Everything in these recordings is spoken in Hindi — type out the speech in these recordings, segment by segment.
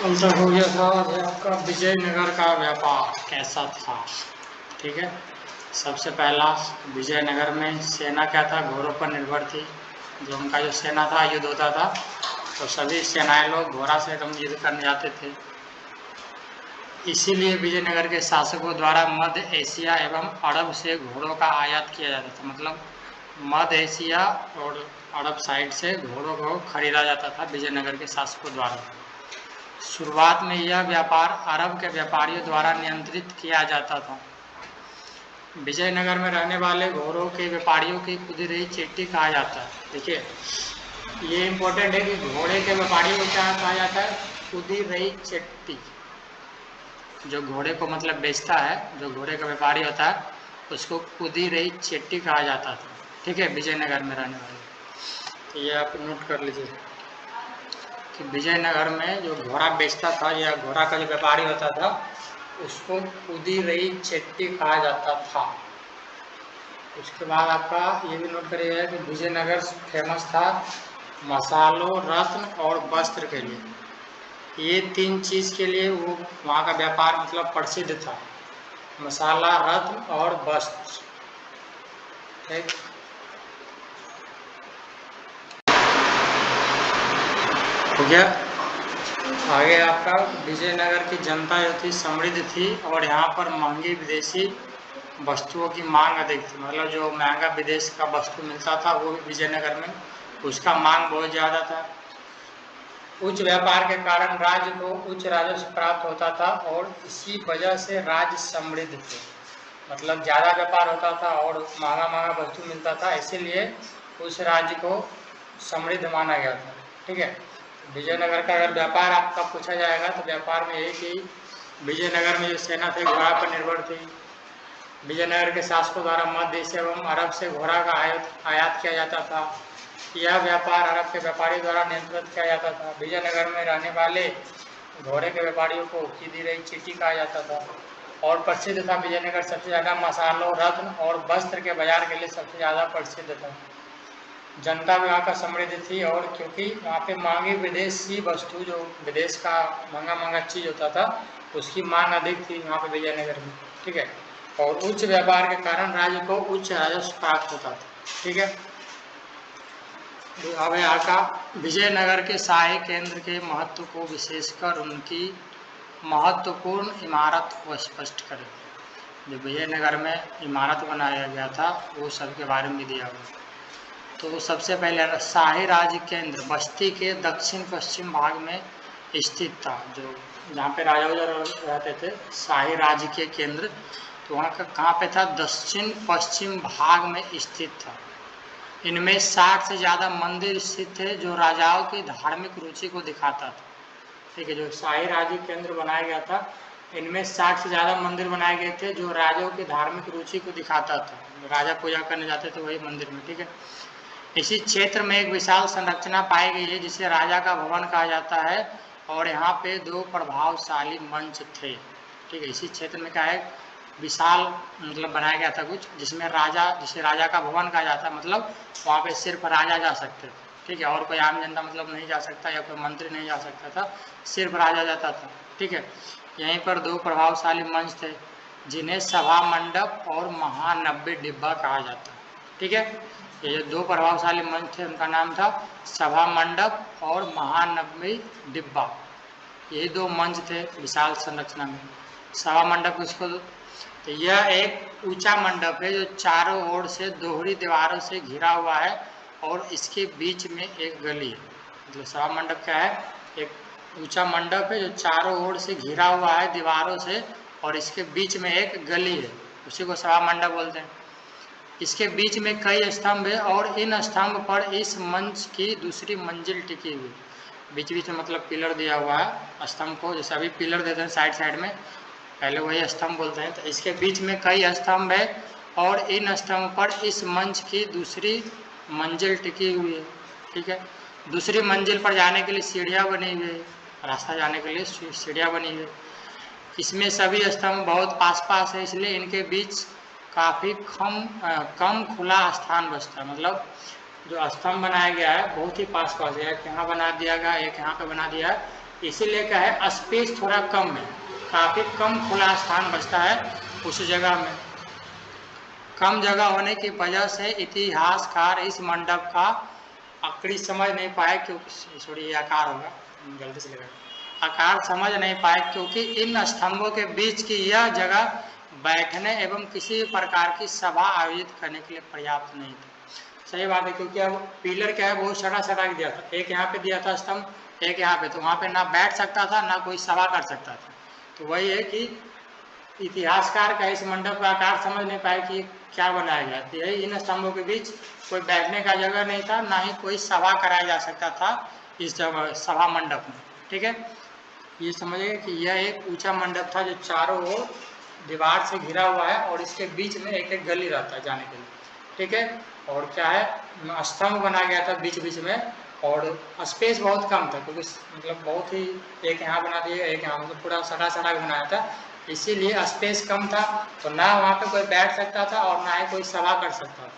कल तक हो गया था आपका विजयनगर का व्यापार कैसा था। ठीक है, सबसे पहला विजयनगर में सेना क्या था, घोड़ों पर निर्भर थी। जो उनका जो सेना था, युद्ध होता था तो सभी सेनाएं लोग घोड़ा से एकदम युद्ध करने जाते थे। इसीलिए विजयनगर के शासकों द्वारा मध्य एशिया एवं अरब से घोड़ों का आयात किया जाता था। मतलब मध्य एशिया और अरब साइड से घोड़ों को खरीदा जाता था विजयनगर के शासकों द्वारा। शुरुआत में यह व्यापार अरब के व्यापारियों द्वारा नियंत्रित किया जाता था। विजयनगर में रहने वाले घोड़ों के व्यापारियों की खुदी रही चिट्ठी कहा जाता है। देखिए, ये इम्पोर्टेंट है कि घोड़े के व्यापारियों को क्या कहा जाता है, खुदी रही चिट्ठी। जो घोड़े को मतलब बेचता है, जो घोड़े का व्यापारी होता है, उसको खुदी रही चिट्ठी कहा जाता था। ठीक है, विजयनगर में रहने वाले, तो ये आप नोट कर लीजिए कि विजयनगर में जो घोड़ा बेचता था या घोड़ा का जो व्यापारी होता था, उसको खुदी रही चिट्ठी कहा जाता था। उसके बाद आपका ये भी नोट करिएगा कि विजयनगर फेमस था मसालों, रत्न और वस्त्र के लिए। ये तीन चीज़ के लिए वो वहाँ का व्यापार मतलब प्रसिद्ध था, मसाला, रत्न और वस्त्र। ठीक, हो गया। आगे आपका विजयनगर की जनता जो थी समृद्ध थी और यहाँ पर महंगी विदेशी वस्तुओं की मांग अधिक थी। मतलब जो महंगा विदेश का वस्तु मिलता था वो विजयनगर में उसका मांग बहुत ज़्यादा था। उच्च व्यापार के कारण राज्य को उच्च राजस्व प्राप्त होता था और इसी वजह से राज्य समृद्ध थे। मतलब ज़्यादा व्यापार होता था और महंगा महंगा वस्तु मिलता था, इसीलिए उस राज्य को समृद्ध माना गया था। ठीक है, विजयनगर का अगर व्यापार आपका पूछा जाएगा तो व्यापार में यही कि विजयनगर में जो सेना थी घोड़ा पर निर्भर थी। विजयनगर के शासकों द्वारा मध्य एशिया एवं अरब से घोड़ा का आयात किया जाता था। यह व्यापार अरब के व्यापारियों द्वारा नियंत्रित किया जाता था। विजयनगर में रहने वाले घोड़े के व्यापारियों को खुदी रही चिट्ठी कहा जाता था और प्रसिद्ध था। विजयनगर सबसे ज़्यादा मसालों, रत्न और वस्त्र के बाजार के लिए सबसे ज़्यादा प्रसिद्ध था। जनता भी वहाँ का समृद्ध थी और क्योंकि वहाँ पे महंगी विदेशी वस्तु, जो विदेश का महंगा महंगा चीज़ होता था, उसकी मांग अधिक थी वहाँ पे विजयनगर में। ठीक है, और उच्च व्यापार के कारण राज्य को उच्च राजस्व प्राप्त होता था। ठीक है, अब यहाँ का विजयनगर के शाही केंद्र के महत्व को विशेषकर उनकी महत्वपूर्ण इमारत को स्पष्ट करें। जो विजयनगर में इमारत बनाया गया था वो सबके बारे में दिया हुआ। तो सबसे पहले शाही राज्य केंद्र बस्ती के दक्षिण पश्चिम भाग में स्थित था। जो जहाँ पे राजा रहते थे, शाही राज्य के केंद्र, तो वहाँ का कहाँ पे था, दक्षिण पश्चिम भाग में स्थित था। इनमें 60 से ज़्यादा मंदिर स्थित थे जो राजाओं की धार्मिक रुचि को दिखाता था। ठीक है, जो शाही राज्य केंद्र बनाया गया था, इनमें 60 से ज़्यादा मंदिर बनाए गए थे जो राजाओं की धार्मिक रुचि को दिखाता था। राजा पूजा करने जाते थे वही मंदिर में। ठीक है, इसी क्षेत्र में एक विशाल संरचना पाई गई है जिसे राजा का भवन कहा जाता है और यहाँ पे 2 प्रभावशाली मंच थे। ठीक है, इसी क्षेत्र में क्या है, विशाल मतलब बनाया गया था कुछ, जिसमें जिसे राजा का भवन कहा जाता है। मतलब वहाँ पे सिर्फ राजा जा सकते थे। ठीक है, और कोई आम जनता मतलब नहीं जा सकता या कोई मंत्री नहीं जा सकता था, सिर्फ राजा जाता था। ठीक है, यहीं पर 2 प्रभावशाली मंच थे जिन्हें सभा मंडप और महानब्बे डिब्बा कहा जाता है। ठीक है, ये जो 2 प्रभावशाली मंच थे उनका नाम था सभा मंडप और महानब्बे डिब्बा। यही 2 मंच थे विशाल संरचना में। सभा मंडप किसको, तो यह एक ऊंचा मंडप है जो चारों ओर से दोहरी दीवारों से घिरा हुआ है और इसके बीच में एक गली है। मतलब सभा मंडप क्या है, एक ऊंचा मंडप है जो चारों ओर से घिरा हुआ है दीवारों से और इसके बीच में एक गली है, उसी को सभा मंडप बोलते हैं। इसके बीच में कई स्तंभ है और इन स्तंभ पर इस मंच की दूसरी मंजिल टिकी हुई। बीच बीच में मतलब पिलर दिया हुआ है स्तंभ को, जैसे अभी पिलर देते हैं साइड साइड में, पहले वही स्तंभ बोलते हैं। तो इसके बीच में कई स्तंभ है और इन स्तंभ पर इस मंच की दूसरी मंजिल टिकी हुई है। ठीक है, दूसरी मंजिल पर जाने के लिए सीढ़ियाँ बनी हुई है, रास्ता जाने के लिए सीढ़ियाँ बनी हुई है। इसमें सभी स्तंभ बहुत पास पास है, इसलिए इनके बीच काफ़ी कम खुला स्थान बचता है। मतलब जो स्तंभ बनाया गया है बहुत ही पास पास है, एक यहाँ बना दिया गया, एक यहाँ पे बना दिया है, इसीलिए क्या है, स्पेस थोड़ा कम है, काफ़ी कम खुला स्थान बचता है उस जगह में। कम जगह होने की वजह से इतिहासकार इस मंडप का आकृति समझ नहीं पाए, क्योंकि सॉरी आकार होगा, गलती से लगा, आकार समझ नहीं पाए क्योंकि इन स्तंभों के बीच की यह जगह बैठने एवं किसी प्रकार की सभा आयोजित करने के लिए पर्याप्त नहीं थी। सही बात है, क्योंकि अब पिलर क्या है, बहुत सटा सटा दिया था, एक यहाँ पे दिया था स्तंभ, एक यहाँ पे, तो वहाँ पे ना बैठ सकता था ना कोई सभा कर सकता था। तो वही है कि इतिहासकार का इस मंडप का आकार समझ नहीं पाए कि क्या बनाया गया, तो यही इन स्तंभों के बीच कोई बैठने का जगह नहीं था, ना ही कोई सभा कराया जा सकता था इस जगह सभा मंडप में। ठीक है, ये समझिए कि यह एक ऊंचा मंडप था जो चारों ओर दीवार से घिरा हुआ है और इसके बीच में एक एक गली रहता है जाने के लिए। ठीक है, और क्या है, स्तंभ बनाया गया था बीच बीच में, और स्पेस बहुत कम था, क्योंकि मतलब बहुत ही, एक यहाँ बना दिया एक यहाँ, मतलब पूरा सटा सटा बनाया था, इसीलिए स्पेस कम था, तो ना वहाँ पे कोई बैठ सकता था और ना ही कोई सभा कर सकता था।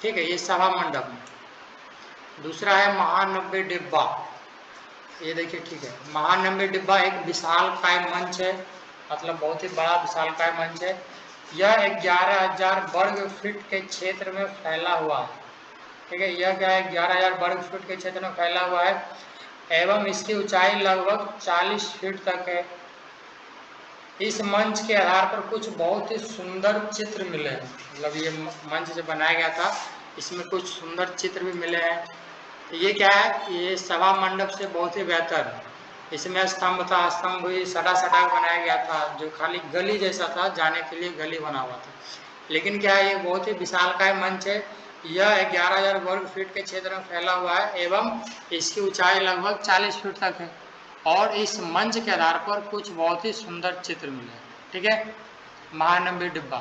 ठीक है, ये सभा मंडप में। दूसरा है महानव्य डिब्बा। ये देखिए, ठीक है, महानव्य डिब्बा एक विशालकाय मंच है, मतलब बहुत ही बड़ा विशालकाय मंच है। यह 11,000 वर्ग फीट के क्षेत्र में फैला हुआ है। ठीक है, यह क्या है, 11,000 वर्ग फीट के क्षेत्र में फैला हुआ है एवं इसकी ऊंचाई लगभग 40 फीट तक है। इस मंच के आधार पर कुछ बहुत ही सुंदर चित्र मिले हैं, मतलब ये मंच जो बनाया गया था इसमें कुछ सुंदर चित्र भी मिले हैं। तो ये क्या है, ये सभा मंडप से बहुत ही बेहतर है। इसमें स्तंभ था, स्तंभ भी सटा सटा बनाया गया था, जो खाली गली जैसा था, जाने के लिए गली बना हुआ था। लेकिन क्या है, ये बहुत ही विशालकाय मंच है। यह 11,000 वर्ग फीट के क्षेत्र में फैला हुआ है एवं इसकी ऊंचाई लगभग 40 फीट तक है, और इस मंच के आधार पर कुछ बहुत ही सुंदर चित्र मिले। ठीक है, महानव्य डिब्बा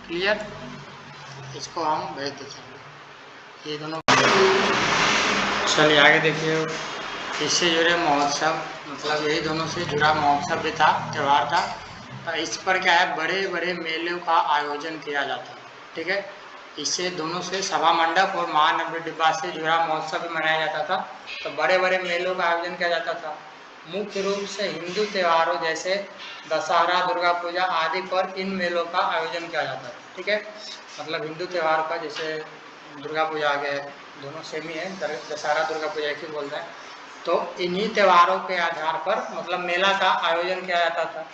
क्लियर, इसको हम भेज देते, ये दोनों। चलिए आगे देखिए, इससे जुड़े महोत्सव, मतलब यही दोनों से जुड़ा महोत्सव भी था, त्यौहार था। तो इस पर क्या है, बड़े बड़े मेलों का आयोजन किया जाता है। ठीक है, इससे दोनों से सभा मंडप और महानव्य डिब्बा से जुड़ा महोत्सव भी मनाया जाता था। तो बड़े बड़े मेलों का आयोजन किया जाता था, मुख्य रूप से हिंदू त्योहारों जैसे दशहरा, दुर्गा पूजा आदि पर इन मेलों का आयोजन किया जाता है। ठीक है, मतलब हिंदू त्यौहार का, जैसे दुर्गा पूजा आ गया, दोनों सेम ही है, दशहरा दुर्गा पूजा एक ही बोलते हैं। तो इन्हीं त्योहारों के आधार पर मतलब मेला का आयोजन किया जाता था।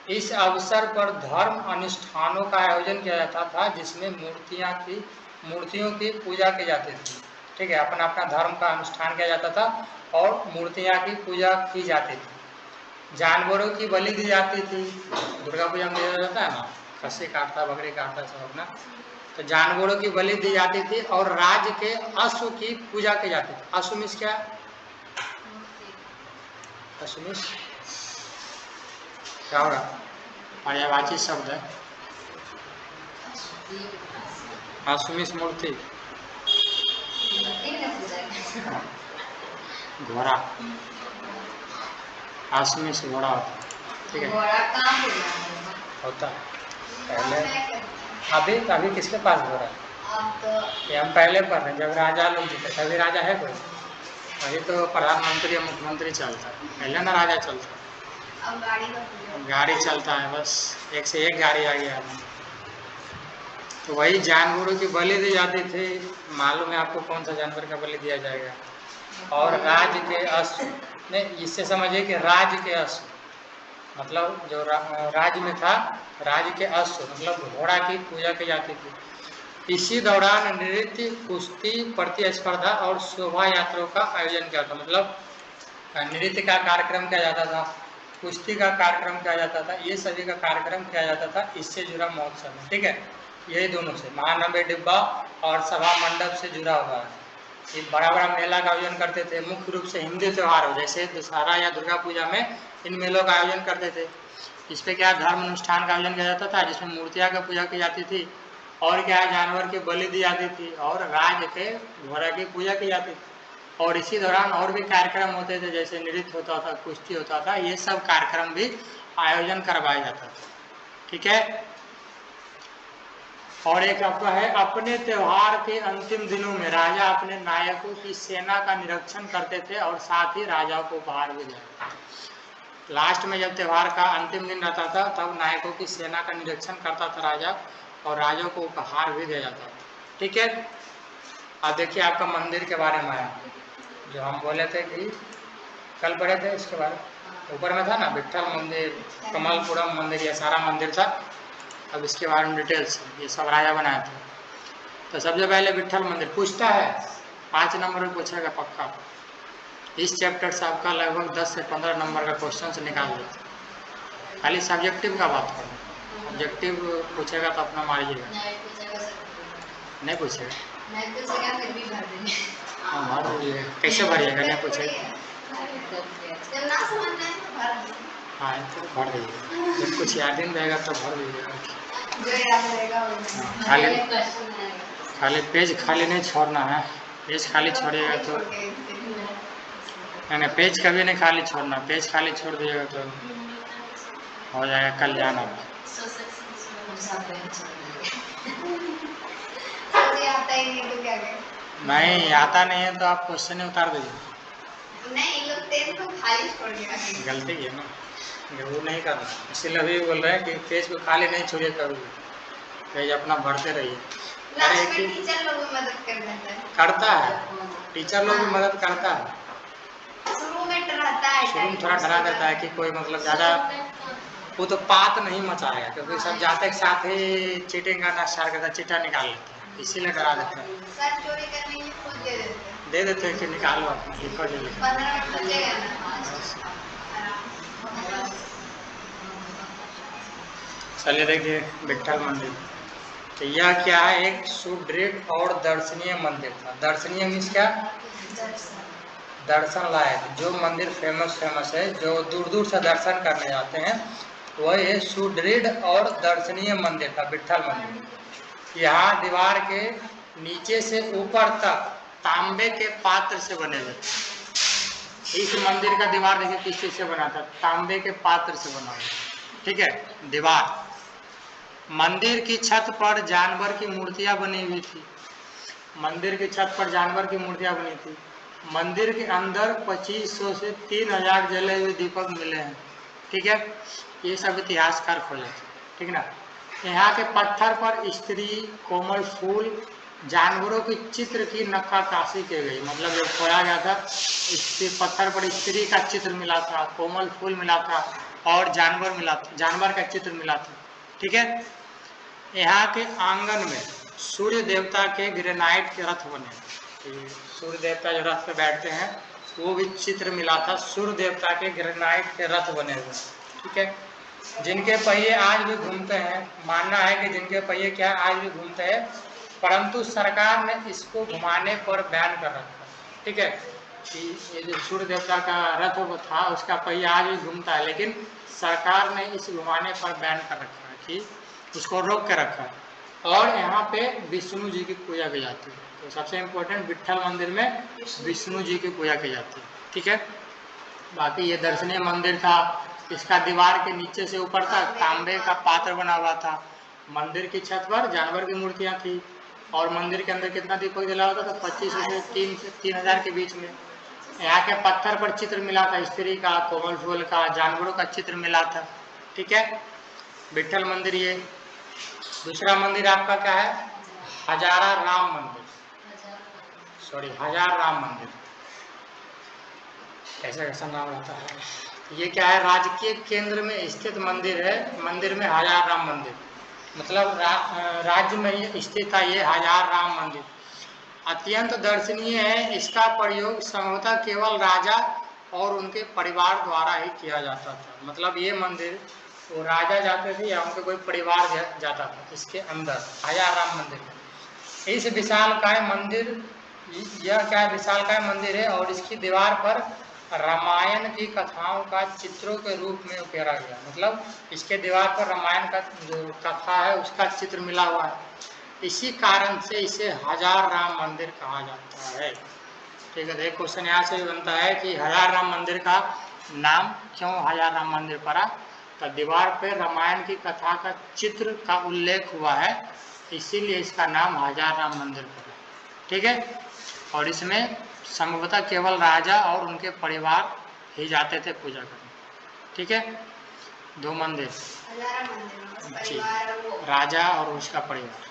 इस अवसर पर धर्म अनुष्ठानों का आयोजन किया जाता था, जिसमें मूर्तियों की पूजा की जाती थी। ठीक है, अपना अपना धर्म का अनुष्ठान किया जाता था और मूर्तियां की पूजा की जाती थी। जानवरों की बलि दी जाती थी, दुर्गा पूजा में दिया जाता है ना, खस्सी काटता, बकरी काटता सब अपना, तो जानवरों की बलि दी जाती थी और राज्य के अश्व की पूजा की जाती थी। अश्व मीन्स क्या, अश्व मीन्स क्या होगा, पर्यायवाची शब्द है, अश्व मीन्स मूर्ति, घोड़ा, अश्व मीन्स घोड़ा होता है। ठीक है, होता है पहले, अभी किसके पास घोड़ा है, ये हम पहले पढ़ रहे हैं, जब राजा लोग जीते तभी राजा है कोई, अभी तो प्रधानमंत्री या मुख्यमंत्री चलता है, पहले ना राजा चलता है, अब गाड़ी चलता है, बस एक से एक गाड़ी आ गया है। तो वही जानवरों की बलि दी जाती थी, मालूम है आपको कौन सा जानवर का बलि दिया जाएगा, और राज्य के अश्व, नहीं इससे समझिए कि राज्य के अश्व, मतलब जो राज्य में था, राज्य के अश्व मतलब घोड़ा की पूजा की जाती थी। इसी दौरान नृत्य, कुश्ती, प्रतिस्पर्धा और शोभा यात्राओं का आयोजन किया था, मतलब नृत्य का कार्यक्रम किया जाता था, कुश्ती का कार्यक्रम किया जाता था, ये सभी का कार्यक्रम किया जाता था, इससे जुड़ा महोत्सव है। ठीक है, यही दोनों से महानव्य डिब्बा और सभा मंडप से जुड़ा हुआ है। ये बड़ा बड़ा मेला का आयोजन करते थे, मुख्य रूप से हिंदू त्योहारों जैसे दशहरा या दुर्गा पूजा में इन मेलों का आयोजन करते थे। इस पे क्या धर्म अनुष्ठान का आयोजन किया जाता था, जिसमें मूर्तियां की पूजा की जाती थी, और क्या जानवर की बलि दी जाती थी, और राज्य के घोड़ा की पूजा की जाती थी। और इसी दौरान और भी कार्यक्रम होते थे, जैसे नृत्य होता था, कुश्ती होता था, ये सब कार्यक्रम भी आयोजन करवाया जाता था। ठीक है, और एक आपका है, अपने त्योहार के अंतिम दिनों में राजा अपने नायकों की सेना का निरीक्षण करते थे और साथ ही राजा को उपहार भी देते थे। लास्ट में जब त्योहार का अंतिम दिन रहता था तब नायकों की सेना का निरीक्षण करता था राजा, और राजा को उपहार भी दिया जाता था। ठीक है, अब देखिए आपका मंदिर के बारे में आया, जो हम बोले थे कि कल पढ़े थे इसके बारे में, ऊपर में था ना, विट्ठल मंदिर, कमलपुरम मंदिर, ये सारा मंदिर था। अब इसके बारे में डिटेल्स, ये सब राजा बनाया था। तो सबसे पहले विट्ठल मंदिर पूछता है, 5 नंबर में पूछेगा पक्का। इस चैप्टर से आपका लगभग 10 से 15 नंबर का क्वेश्चन से निकाल देते। खाली सब्जेक्टिव का बात करो, ऑब्जेक्टिव पूछेगा तो अपना मारिएगा। नहीं पूछेगा, हाँ भर दीजिए। कैसे भरिएगा, नहीं पूछेगा? हाँ तो भर दीजिए, जब कुछ याद नहीं रहेगा तो भर दीजिएगा। खाली पेज खाली नहीं छोड़ना है, पेज खाली छोड़िएगा तो नहीं, पेज कभी नहीं खाली छोड़ना, पेज खाली छोड़ दिएगा तो हो जाएगा कल जाना। नहीं आता नहीं है तो आप क्वेश्चन ही उतार दीजिए। नहीं लोग तो खाली छोड़ दिया, गलती है ना, वो नहीं करना। इसीलिए अभी बोल रहे हैं कि पेज को खाली नहीं छोड़िए कभी, पेज अपना भरते रहिए। अरे टीचर लोग भी मदद करता है, टीचर लोग भी मदद करता है। शुरू में डराता है, शुरू में थोड़ा डरा देता है कि कोई मतलब ज़्यादा वो तो पात नहीं मचाएगा, क्योंकि सब जाते के साथ ही चीटिंग करना स्टार्ट करता है, चिट्ठा निकाल लेते हैं, इसीलिए डरा देता है। सर चोरी करने की खुद दे देते हैं कि निकालो, लिखो जो लिखो। 15 मिनट बचेगा ना। चलिए देखिए विट्ठल मंदिर, तो यह क्या है, एक सुदृढ़ और दर्शनीय मंदिर था। दर्शनीय मीन्स क्या, दर्शन लायक, जो मंदिर फेमस है, जो दूर दूर से दर्शन करने जाते हैं, वह ये सुदृढ़ और दर्शनीय मंदिर था, विट्ठल मंदिर। यहाँ दीवार के नीचे से ऊपर तक तांबे के पात्र से बने हुए। इस मंदिर का दीवार देखिए किस चीज से बना था, तांबे के पात्र से बना हुआ। ठीक है, दीवार। मंदिर की छत पर जानवर की मूर्तियां बनी हुई थी, मंदिर की छत पर जानवर की मूर्तियां बनी थी। मंदिर के अंदर 2500 से 3000 जले हुए दीपक मिले हैं। ठीक है, ये सब इतिहासकार खोले थे। ठीक ना, यहाँ के पत्थर पर स्त्री, कोमल फूल, जानवरों की चित्र की नक्काशी की गई। मतलब जब खोया गया था, इसके पत्थर पर स्त्री का चित्र मिला था, कोमल फूल मिला था और जानवर मिला था, जानवर का चित्र मिला था। ठीक है, यहाँ के आंगन में सूर्य देवता के ग्रेनाइट के रथ बने, सूर्य देवता जो रथ पे बैठते हैं वो भी चित्र मिला था, सूर्य देवता के ग्रेनाइट के रथ बने हुए। ठीक है, जिनके पहिए आज भी घूमते हैं, मानना है कि जिनके पहिए क्या आज भी घूमते हैं, परंतु सरकार ने इसको घुमाने पर बैन कर रखा। ठीक है, कि ये जो सूर्य देवता का रथ था उसका पहिया आज भी घूमता है, लेकिन सरकार ने इस घुमाने पर बैन कर रखा है, कि उसको रोक के रखा है। और यहाँ पे विष्णु जी की पूजा की जाती है। तो सबसे इम्पोर्टेंट, विट्ठल मंदिर में विष्णु जी की पूजा की जाती है। ठीक है, बाकी ये दर्शनीय मंदिर था। इसका दीवार के नीचे से ऊपर तक तांबे का पात्र बना हुआ था। मंदिर की छत पर जानवर की मूर्तियाँ थी और मंदिर के अंदर कितना दीपक जला होता था, 2500 से 3000 के बीच में। यहाँ के पत्थर पर चित्र मिला था, स्त्री का, कोमल फूल का, जानवरों का चित्र मिला था। ठीक है, विट्ठल मंदिर ये। दूसरा मंदिर आपका क्या है, हजारा राम मंदिर, सॉरी हजार राम मंदिर, ऐसा कैसा नाम रहता है। ये क्या है, राजकीय केंद्र में स्थित मंदिर है। मंदिर में हजार राम मंदिर, मतलब राज्य में ही स्थित है ये हजार राम मंदिर। अत्यंत दर्शनीय है। इसका प्रयोग संभवतः केवल राजा और उनके परिवार द्वारा ही किया जाता था। मतलब ये मंदिर वो राजा जाते थे या उनके कोई परिवार जाता था इसके अंदर, हजार राम मंदिर। इस विशालकाय मंदिर, यह क्या विशालकाय मंदिर है और इसकी दीवार पर रामायण की कथाओं का चित्रों के रूप में उकेरा गया। मतलब इसके दीवार पर रामायण का जो कथा है उसका चित्र मिला हुआ है, इसी कारण से इसे हजार राम मंदिर कहा जाता है। ठीक है, एक क्वेश्चन यहाँ से भी बनता है कि हजार राम मंदिर का नाम क्यों हजार राम मंदिर पड़ा। तो दीवार पे रामायण की कथा का चित्र का उल्लेख हुआ है, इसीलिए इसका नाम हजार राम मंदिर पड़ा। ठीक है, और इसमें संभवतः केवल राजा और उनके परिवार ही जाते थे पूजा करने। ठीक है, 2 मंदिर जी, राजा और उसका परिवार।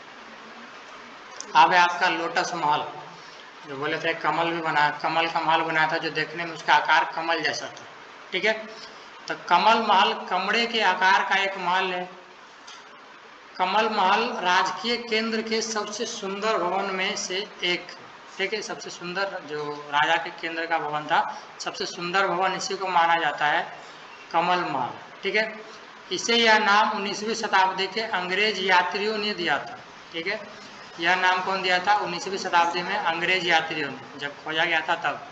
अब है आपका लोटस महल, जो बोले थे कमल भी बनाया, कमल का महल बनाया था, जो देखने में उसका आकार कमल जैसा था। ठीक है, तो कमल महल कमरे के आकार का एक महल है। कमल महल राजकीय केंद्र के सबसे सुंदर भवन में से एक। ठीक है, सबसे सुंदर जो राजा के केंद्र का भवन था, सबसे सुंदर भवन इसी को माना जाता है, कमल महल। ठीक है, इसे यह नाम 19वीं शताब्दी के अंग्रेज यात्रियों ने दिया था। ठीक है, यह नाम कौन दिया था? 19वीं शताब्दी में अंग्रेज यात्रियों ने, जब खोजा गया था तब।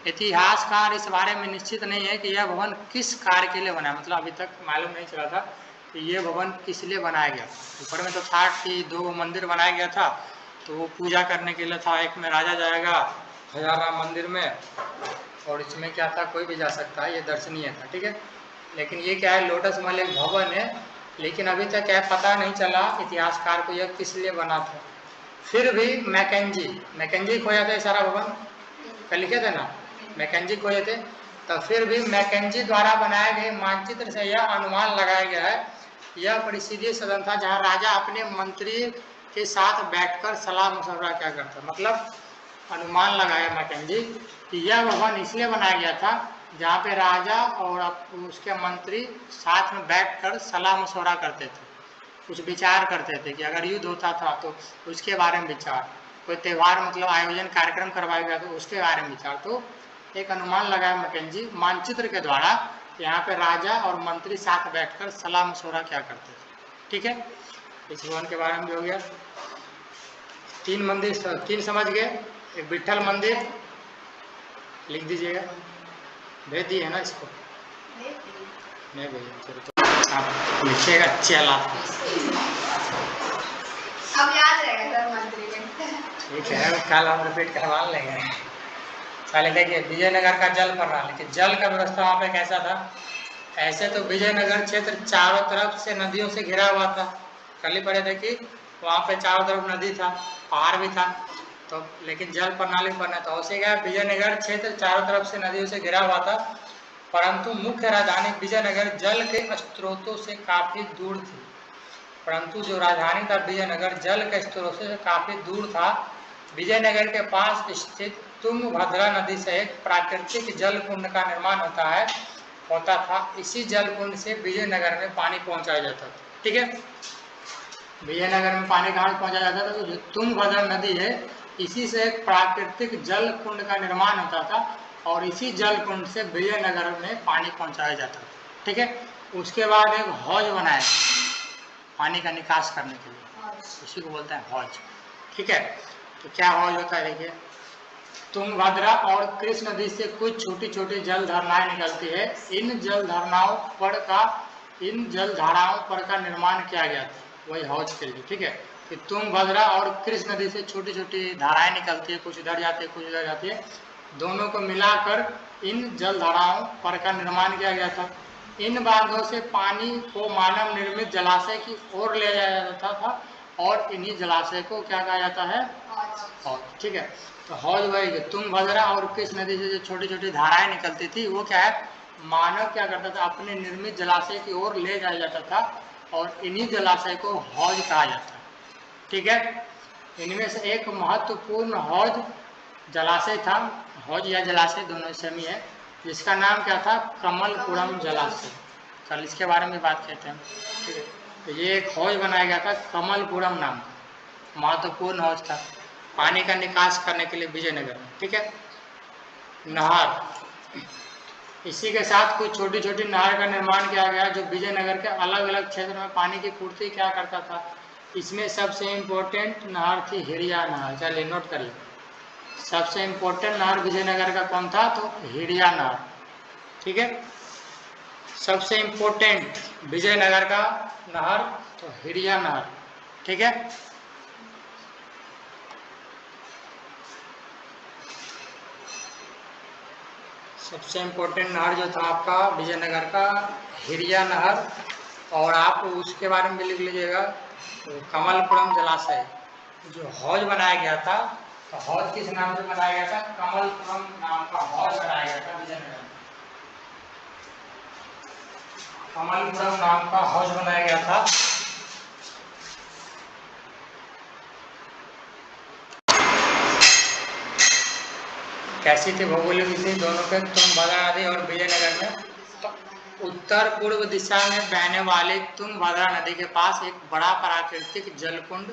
इतिहासकार इस बारे में निश्चित नहीं है कि यह भवन किस कार्य के लिए बना, मतलब अभी तक मालूम नहीं चला था कि ये भवन किस लिए बनाया गया। ऊपर में तो था कि 2 मंदिर बनाया गया था, तो वो पूजा करने के लिए था। एक में राजा जाएगा हजार राम मंदिर में, और इसमें क्या था, कोई भी जा सकता है, ये दर्शनीय था। ठीक है, लेकिन ये क्या है, लोटस महल एक भवन है, लेकिन अभी तक क्या पता नहीं चला इतिहासकार को यह किस लिए बना था। फिर भी मैकेंजी खोया था सारा भवन, कल लिखे थे ना, मैकेंजी खोजे थे। तो फिर भी मैकेंजी द्वारा बनाए गए मानचित्र से यह अनुमान लगाया गया है, यह परिषदीय सदन था जहां राजा अपने मंत्री के साथ बैठकर सलाह मशवरा क्या करता। मतलब अनुमान लगाया मैकेंजी कि यह भवन इसलिए बनाया गया था जहाँ पे राजा और उसके मंत्री साथ में बैठकर सलाह मशवरा करते थे, कुछ विचार करते थे कि अगर युद्ध होता था तो उसके बारे में विचार, कोई त्यौहार मतलब आयोजन कार्यक्रम करवाया गया तो उसके बारे में विचार। तो एक अनुमान लगाया मैकेंजी मानचित्र के द्वारा, यहाँ पे राजा और मंत्री साथ बैठकर सलाह मशवरा क्या करते थे। ठीक है, इस भवन के बारे में भी हो गया। 3 मंदिर, 3 समझ गए। एक विठल मंदिर लिख दीजिएगा, भेज दिए है ना इसको, नहीं भैया, चलो तो आप लिखिएगा चला, अब याद रहेगा मंदिर में। ठीक है, कल हम रिपीट करवा लेंगे। पहले देखिए विजयनगर का जल प्रणाली, कि जल का व्यवस्था वहाँ पे कैसा था। ऐसे तो विजयनगर क्षेत्र चारों तरफ से नदियों से घिरा हुआ था, कल ही पढ़े थे कि वहाँ पे चारों तरफ नदी था, पहाड़ भी था, तो लेकिन जल प्रणाली बना था। उसे क्या, विजयनगर क्षेत्र चारों तरफ से नदियों से घिरा हुआ था, परंतु मुख्य राजधानी विजयनगर जल के स्रोतों से काफी दूर थी। परंतु जो राजधानी था विजयनगर जल के स्रोतों से काफी दूर था। विजयनगर के पास स्थित तुंगभद्रा नदी से एक प्राकृतिक जल कुंड का निर्माण होता था। इसी जल कुंड से विजयनगर में पानी पहुंचाया जाता था। ठीक है, विजयनगर में पानी कहाँ पहुंचाया जाता था, तो जो तुंगभद्रा नदी है इसी से एक प्राकृतिक जल कुंड का निर्माण होता था, और इसी जल कुंड से विजयनगर में पानी पहुंचाया जाता था। ठीक है, उसके बाद एक हौज बनाया पानी का निकास करने के लिए, उसी को बोलते हैं हौज। ठीक है, तो क्या हौज होता है, देखिए तुंगभद्रा और कृष्ण नदी से कुछ छोटी छोटी जल धाराएं निकलती है। इन जल धाराओं पर का निर्माण किया गया था, वही हौज के लिए। ठीक है, कि तुंगभद्रा और कृष्ण नदी से छोटी छोटी धाराएं निकलती है, कुछ इधर जाती है कुछ उधर जाती है, दोनों को मिलाकर इन जल धाराओं पर का निर्माण किया गया था। इन बांधों से पानी को मानव निर्मित जलाशय की ओर ले जाया जाता था, और इन्हीं जलाशय को क्या कहा जाता है, हौज। ठीक है, तो हौज वही तुंगभद्रा और कृष्ण नदी से जो छोटी छोटी धाराएं निकलती थी, वो क्या है, मानव क्या करता था, अपने निर्मित जलाशय की ओर ले जाया जाता था, और इन्हीं जलाशय को हौज कहा जाता है। ठीक है, इनमें से एक महत्वपूर्ण हौज जलाशय था, हौज या जलाशय दोनों सेम ही है, जिसका नाम क्या था, कमलपुरम जलाशय। कल इसके बारे में बात कहते हैं। ठीक है, तो ये एक हौज बनाया गया था कमलपुरम नाम, महत्वपूर्ण हौज था पानी का निकास करने के लिए विजयनगर में। ठीक है, नहर, इसी के साथ कुछ छोटी छोटी नहर का निर्माण किया गया, जो विजयनगर के अलग अलग क्षेत्र में पानी की पूर्ति क्या करता था। इसमें सबसे इम्पोर्टेंट नहर थी हिड़िया नहर। चलिए नोट करिए, सबसे इम्पोर्टेंट नहर विजयनगर का कौन था, तो हिड़िया नहर। ठीक है, सबसे इम्पोर्टेंट विजयनगर का नहर तो हिड़िया नहर। ठीक है, सबसे इम्पोर्टेंट नहर जो था आपका विजयनगर का हिड़िया नहर, और आप उसके बारे में भी लिख लीजिएगा तो कमलपुरम जलाशय जो हौज बनाया गया था, तो हौज किस नाम से बनाया गया था? कमलपुरम नाम का हौज बनाया गया था विजयनगर में। कमलपुरम नाम का हौज बनाया गया था। कैसी थी भौगोलिक स्थिति दोनों के? तुंगभद्रा नदी और विजयनगर में उत्तर पूर्व दिशा में बहने वाली तुंगभद्रा नदी के पास एक बड़ा प्राकृतिक जलकुंड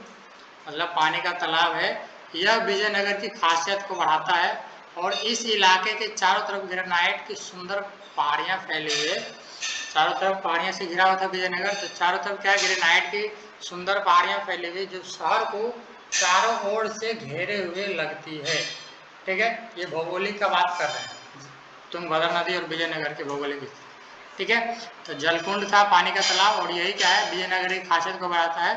मतलब पानी का तालाब है। यह विजयनगर की खासियत को बढ़ाता है और इस इलाके के चारों तरफ ग्रेनाइट की सुंदर पहाड़ियाँ फैली हुई है। चारों तरफ पहाड़ियों से घिरा हुआ था विजयनगर, तो चारों तरफ क्या है? ग्रेनाइट की सुंदर पहाड़ियाँ फैली हुई जो शहर को चारों ओर से घेरे हुए लगती है। ठीक है, ये भौगोलिक का बात कर रहे हैं, तुंगभद्रा नदी और विजयनगर के भौगोलिक स्थिति। ठीक है, तो जलकुंड था पानी का तालाब, और यही क्या है? विजयनगर की खासियत को बढ़ाता है।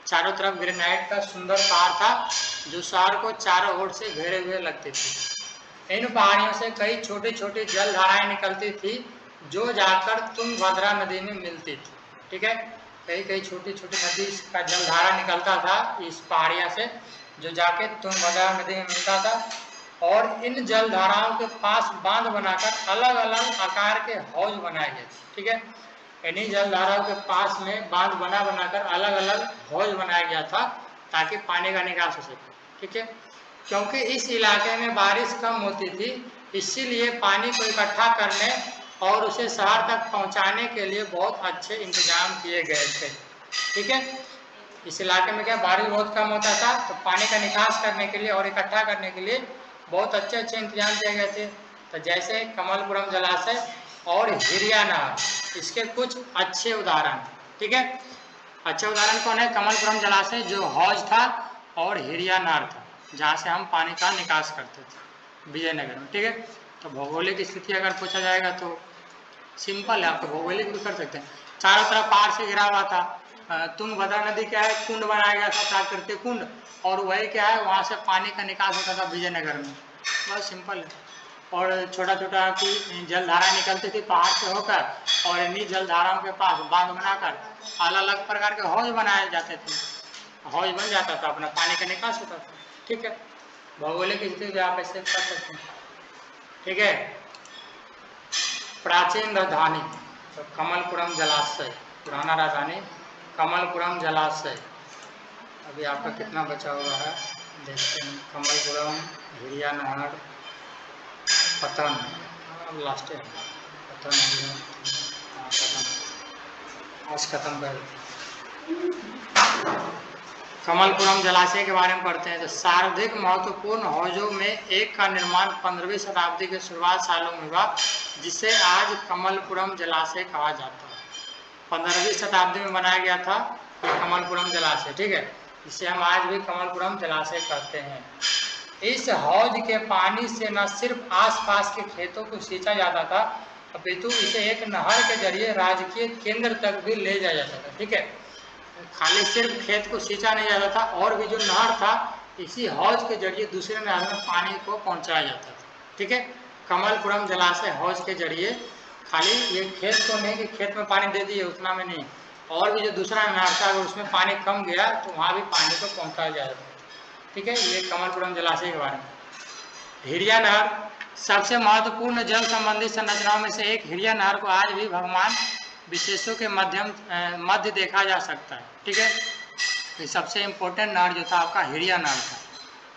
चारों तरफ ग्रेनाइट का सुंदर पहाड़ था जो शहर को चारों ओर से घेरे हुए लगती थी। इन पहाड़ियों से कई छोटी छोटी जलधाराएं निकलती थी जो जाकर तुंगभद्रा नदी में मिलती थी। ठीक है, कई कई छोटी छोटी नदी का जलधारा निकलता था इस पहाड़िया से जो जाके तुंगभद्रा नदी में मिलता था, और इन जलधाराओं के पास बांध बनाकर अलग अलग आकार के हौज बनाए गए थे। ठीक है, इन्हीं जलधाराओं के पास में बांध बनाकर अलग अलग हौज बनाया गया था ताकि पानी का निकास हो सके। ठीक है, क्योंकि इस इलाके में बारिश कम होती थी, इसीलिए पानी को इकट्ठा करने और उसे शहर तक पहुंचाने के लिए बहुत अच्छे इंतजाम किए गए थे। ठीक है, इस इलाके में क्या बारिश बहुत कम होता था, तो पानी का निकास करने के लिए और इकट्ठा करने के लिए बहुत अच्छे अच्छे इंतजाम किए गए थे। तो जैसे कमलपुरम जलाशय और हिरिया नहर, इसके कुछ अच्छे उदाहरण। ठीक है, अच्छे उदाहरण कौन है? कमलपुरम जलाशय जो हौज था, और हिरिया नहर था जहाँ से हम पानी का निकास करते थे विजयनगर में। ठीक है, तो भौगोलिक स्थिति अगर पूछा जाएगा तो सिंपल है, आप तो भौगोलिक भी कर सकते हैं। चारों तरफ पहाड़ से घिरा हुआ था। तुंगभद्रा नदी क्या है? कुंड बनाया गया था, प्राकृतिक कुंड, और वही क्या है? वहाँ से पानी का निकास होता था विजयनगर में। बहुत सिंपल है। और छोटा छोटा की जलधारा निकलती थी पहाड़ से होकर, और इन्हीं जलधाराओं के पास बांध बनाकर अलग अलग प्रकार के हौज बनाए जाते थे। हौज बन जाता था, अपना पानी का निकास होता था। ठीक है, भौगोलिक स्थिति आप ऐसे कर सकते हैं। ठीक है, प्राचीन राजधानी तो कमलपुरम जलाशय, पुराना राजधानी कमलपुरम जलाशय। अभी आपका कितना बचा हुआ है देखते हैं। कमलपुरम, हिरिया नहर, पतन, लास्ट है पतन, आज खत्म कर। कमलपुरम जलाशय के बारे में पढ़ते हैं। तो सर्वाधिक महत्वपूर्ण हौजों में एक का निर्माण 15वीं शताब्दी के शुरुआत सालों में हुआ, जिसे आज कमलपुरम जलाशय कहा जाता है। 15वीं शताब्दी में बनाया गया था कमलपुरम जलाशय। ठीक है, इसे हम आज भी कमलपुरम जलाशय कहते हैं। इस हौज के पानी से न सिर्फ आसपास के खेतों को सींचा जाता था, अपितु इसे एक नहर के जरिए राजकीय केंद्र तक भी ले जाया जाता था। ठीक है, खाली सिर्फ खेत को सींचा नहीं जाता था, और भी जो नहर था इसी हौज के जरिए दूसरे नहर में पानी को पहुंचाया जाता था। ठीक है, कमलपुरम जलाशय हौज के जरिए खाली ये खेत को नहीं कि खेत में पानी दे दिए उतना में नहीं, और भी जो दूसरा नहर था अगर उसमें पानी कम गया तो वहाँ भी पानी को पहुँचाया जाता था। ठीक है, ये कमलपुरम जलाशय के बारे में। हिरिया नहर सबसे महत्वपूर्ण जल संबंधी संरचनाओं में से एक हिरिया नहर को आज भी भगवान विशेषों के मध्य देखा जा सकता है। ठीक है, ये सबसे इम्पोर्टेंट नहर जो था आपका हिरिया नहर था,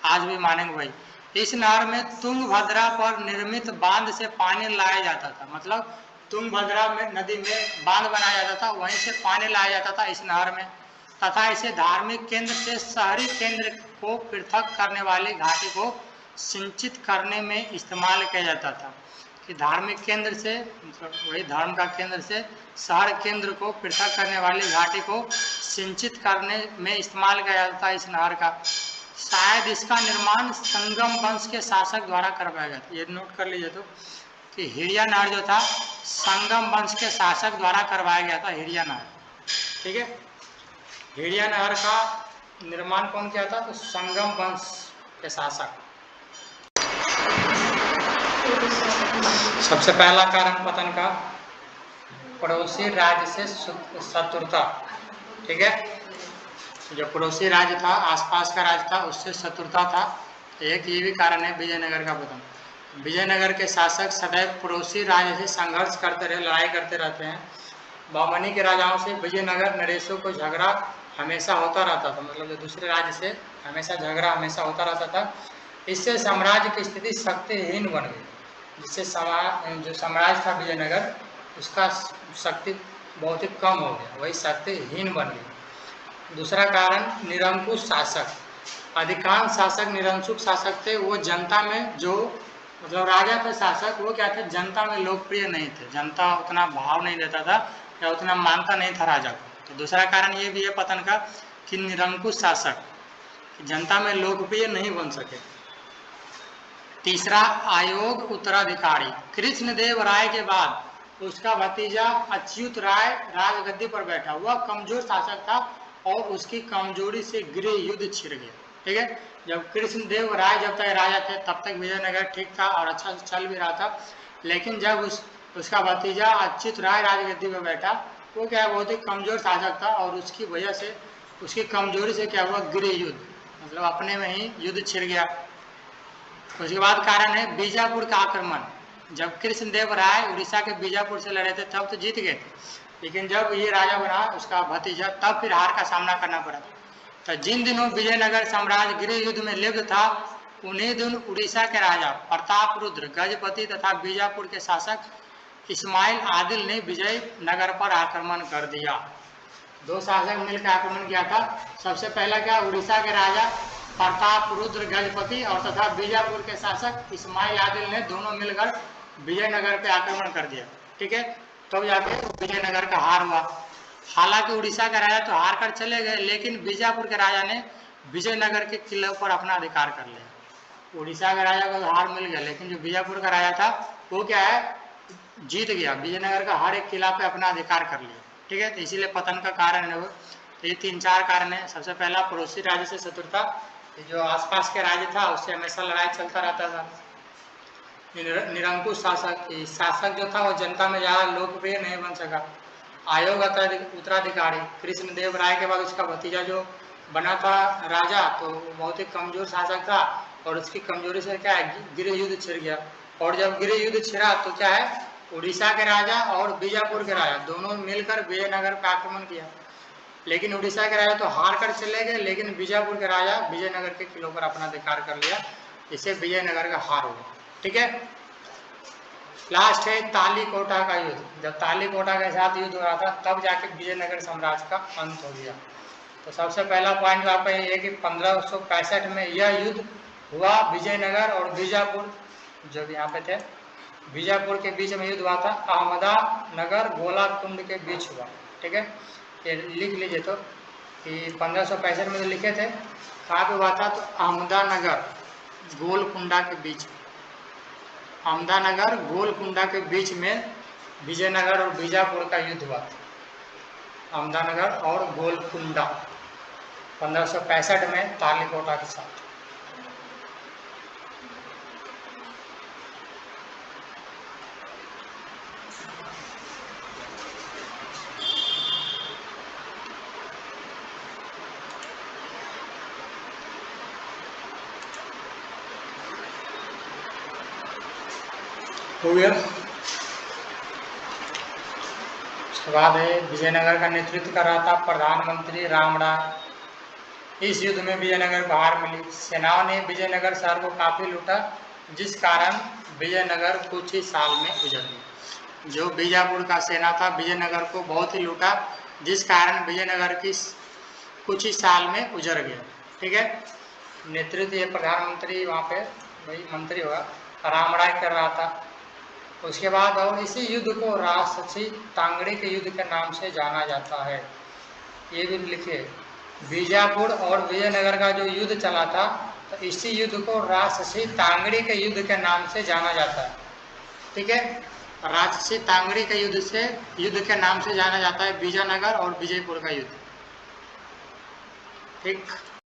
आज भी मानेंगे भाई। इस नहर में तुंगभद्रा पर निर्मित बांध से पानी लाया जाता था, मतलब तुंगभद्रा में नदी में बांध बनाया जाता था, वहीं से पानी लाया जाता था इस नहर में, तथा इसे धार्मिक केंद्र से शहरी केंद्र को पृथक करने वाली घाटी को सिंचित करने में इस्तेमाल किया जाता था। कि धार्मिक केंद्र से मतलब वही धर्म का केंद्र से शहर केंद्र को पृथक करने वाली घाटी को सिंचित करने में इस्तेमाल किया जाता था इस नहर का। शायद इसका निर्माण संगम वंश के शासक द्वारा करवाया गया था। ये नोट कर लीजिए तो कि हिरिया नहर जो था संगम वंश के शासक द्वारा करवाया गया था हिरिया नहर। ठीक है, हिरिया नहर का निर्माण कौन किया था? तो संगम वंश के शासक। सबसे पहला कारण पतन का पड़ोसी राज्य से शत्रुता। ठीक है, जो पड़ोसी राज्य था, आसपास का राज्य था, उससे शत्रुता था। एक ये भी कारण है विजयनगर का पतन। विजयनगर के शासक सदैव पड़ोसी राज्य से संघर्ष करते रहे, लड़ाई करते रहते हैं। बहमनी के राजाओं से विजयनगर नरेशों को झगड़ा हमेशा होता रहता था, मतलब जो दूसरे राज्य से हमेशा झगड़ा हमेशा होता रहता था। इससे साम्राज्य की स्थिति शक्तिहीन बन गई, जिससे जो साम्राज्य था विजयनगर, उसका शक्ति बहुत ही कम हो गया, वही शक्तिहीन बन गई। दूसरा कारण निरंकुश शासक। अधिकांश शासक निरंकुश शासक थे। वो जनता में जो मतलब राजा थे, शासक, वो क्या थे, जनता में लोकप्रिय नहीं थे। जनता उतना भाव नहीं देता था या उतना मानता नहीं था राजा को। तो दूसरा कारण ये भी है पतन का कि निरंकुश शासक जनता में लोकप्रिय नहीं बन सके। तीसरा आयोग उत्तराधिकारी। कृष्णदेव राय के बाद उसका भतीजा अच्युत राय राजगद्दी पर बैठा। वह कमजोर शासक था और उसकी कमजोरी से गृह युद्ध छिड़ गया। ठीक है, जब कृष्णदेव राय जब तक राजा थे तब तक विजयनगर ठीक था और अच्छा से चल भी रहा था। लेकिन जब उसका भतीजा अच्युत राय राजगद्दी पर बैठा, वो क्या बहुत ही कमजोर शासक था और उसकी वजह से, उसकी कमजोरी से क्या हुआ, गृह युद्ध, मतलब अपने में ही युद्ध छिड़ गया। उसके बाद कारण है बीजापुर का आक्रमण। जब कृष्णदेव राय उड़ीसा के बीजापुर से लड़े थे तब तो जीत गए थे, लेकिन जब ये राजा बना उसका भतीजा, तब फिर हार का सामना करना पड़ा। तो जिन दिनों विजयनगर साम्राज्य गृह युद्ध में लिप्त था, उन्हीं दिन उड़ीसा के राजा प्रतापरुद्र, गजपति तथा बीजापुर के शासक इस्माइल आदिल ने विजयनगर पर आक्रमण कर दिया। दो शासक मिलकर आक्रमण किया था। सबसे पहला क्या, उड़ीसा के राजा प्रतापरुद्र गजपति और तथा बीजापुर के शासक इस्माइल आदिल ने दोनों मिलकर विजयनगर पे आक्रमण कर दिया। ठीक है, तब जाके विजयनगर का हार हुआ। हालांकि उड़ीसा का राजा तो हार कर चले गए, लेकिन बीजापुर के राजा ने विजयनगर के किले पर अपना अधिकार कर लिया। उड़ीसा के राजा को हार मिल गया, लेकिन जो बीजापुर का राजा था वो क्या है, जीत गया, विजयनगर का हर एक किला पे अपना अधिकार कर लिया। ठीक है, तो इसीलिए पतन का कारण है वो। तो ये 3-4 कारण है। सबसे पहला पड़ोसी राज्य से शत्रुता, जो आसपास के राज्य था उससे हमेशा लड़ाई चलता रहता था। निरंकुश शासक, शासक जो था वो जनता में ज़्यादा लोकप्रिय नहीं बन सका। आयोग उत्तराधिकारी, कृष्णदेव राय के बाद उसका भतीजा जो बना था राजा, तो बहुत ही कमजोर शासक था और उसकी कमजोरी से क्या है, गृह युद्ध छिड़ गया। और जब गृह युद्ध छिड़ा तो क्या है, उड़ीसा के राजा और बीजापुर के राजा दोनों मिलकर विजयनगर पर आक्रमण किया। लेकिन उड़ीसा के राजा तो हार कर चले गए, लेकिन बीजापुर के राजा विजयनगर के किलों पर अपना अधिकार कर लिया, इससे विजयनगर का हार हुआ। ठीक है, लास्ट है तालीकोटा का युद्ध। जब तालीकोटा के साथ युद्ध हो रहा था तब जाके विजयनगर साम्राज्य का अंत हो गया। तो सबसे पहला पॉइंट जो आपका ये है कि 1565 में यह युद्ध हुआ विजयनगर और बीजापुर, जो भी यहाँ पे थे, बीजापुर के बीच में युद्ध हुआ था। अहमदानगर गोलाकुंड के बीच हुआ। ठीक है, ये लिख लीजिए तो कि 1565 में जो लिखे थे कहाँ पे हुआ था, तो अहमदानगर गोलकुंडा के बीच, अहमदानगर गोलकुंडा के बीच में विजयनगर और बीजापुर का युद्ध हुआ था। अहमदानगर और गोलकुंडा 1565 में तालीकोटा के साथ। हो गया। उसके बाद है विजयनगर का नेतृत्व कर रहा था प्रधानमंत्री रामराय। इस युद्ध में विजयनगर को हार मिली। सेनाओं ने विजयनगर शहर को काफी लूटा, जिस कारण विजयनगर कुछ ही साल में उजड़ गया। जो बीजापुर का सेना था विजयनगर को बहुत ही लूटा, जिस कारण विजयनगर की कुछ ही साल में उजड़ गया। ठीक है, नेतृत्व ये प्रधानमंत्री वहाँ पे वही मंत्री होगा रामराय कर रहा था। उसके बाद और इसी युद्ध को राजसी तांगड़ी के युद्ध के नाम से जाना जाता है। ये भी लिखिए, बीजापुर और विजयनगर का जो युद्ध चला था, तो इसी युद्ध को राजसी तांगड़ी के युद्ध के नाम से जाना जाता है। ठीक है, राजसी तांगड़ी के युद्ध के नाम से जाना जाता है विजयनगर और विजयपुर का युद्ध। ठीक।